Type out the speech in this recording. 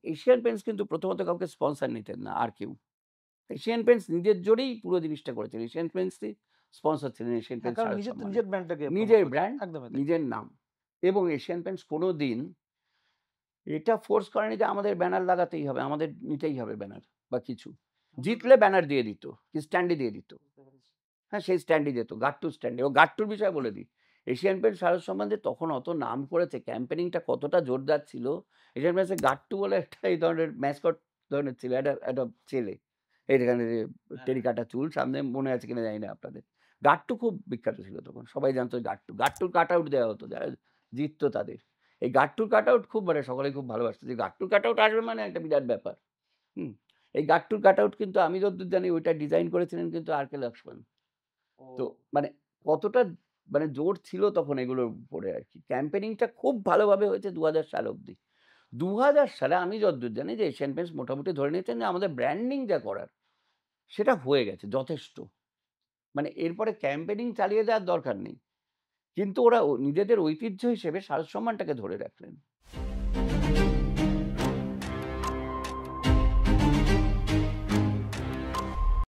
Asian Paints কিন্তু প্রথমত কাউকে স্পন্সর নিতেন না আর কেউ। এশিয়ান পেইন্টস নিজের জোরেই পুরো জিনিসটা করেছেন। এশিয়ান পেইন্টসই স্পন্সর ছিলেন এশিয়ান হ্যাঁ, পেইন্টস কারণ শারদ নিজের তো সম্মানে। নিজের ব্র্যান্ডটাকে প্রমোট নিজের করছে। ব্র্যান্ড, একদমই তাই। নিজের নাম। এবং এশিয়ান পেইন্টস কোনোদিন এটা ফোর্স করেনি যে আমাদের ব্যানার লাগাতেই হবে, আমাদের নিতেই হবে ব্যানার বা কিছু। জিতলে ব্যানার দিয়ে দিত, কি স্ট্যান্ডই দিয়ে দিত। হ্যাঁ, সেই স্ট্যান্ডই যেত, গাট্টু স্ট্যান্ডে। ও গাট্টুর বিষয়ে বলে দিই। এশিয়ান পেইন্টস শারদ সম্বন্ধে তখন অত নাম করেছে, ক্যাম্পেনিংটা কতটা জোরদার ছিল। এশিয়ান পেইন্টসে গাট্টু বলে একটা এই ধরনের ম্যাসকট ধরনের ছিল, একটা ছেলে। এইখানে যে টেরিকাটা চুল, সামনে মনে আছে কিনা জানি না আপনাদের। গাট্টু খুব বিখ্যাত ছিল তখন। সবাই জানতো গাট্টু। গাট্টুর কাটআউট দেওয়া হতো যারা জিততো তাদের। এই গাট্টুর কাটআউট খুব মানে সকলেই খুব ভালোবাসতো যে গাট্টুর কাটআউট আসবে মানে একটা বিরাট ব্যাপার। হুম? এই গাট্টুর কাটআউট কিন্তু আমি যতদূর জানি ওইটা ডিজাইন করেছিলেন কিন্তু আর.কে. লক্ষ্মণ। তো মানে কতটা মানে জোর ছিল তখন এগুলোর উপরে আরকি। ক্যাম্পেনিংটা খুব ভালোভাবে হয়েছে ২০০০ সাল অব্দি। ২০০০ সালে আমি যতদূর জানি যে এশিয়ান পেইন্টস মোটামুটি ধরে নিয়েছেন যে আমাদের ব্র্যান্ডিং যা করার সেটা হয়ে গেছে যথেষ্ট। মানে এরপরে ক্যাম্পেনিং চালিয়ে যাওয়ার দরকার নেই। কিন্তু ওরা নিজেদের ঐতিহ্য হিসেবে শারদ সম্মানটাকে ধরে রাখলেন।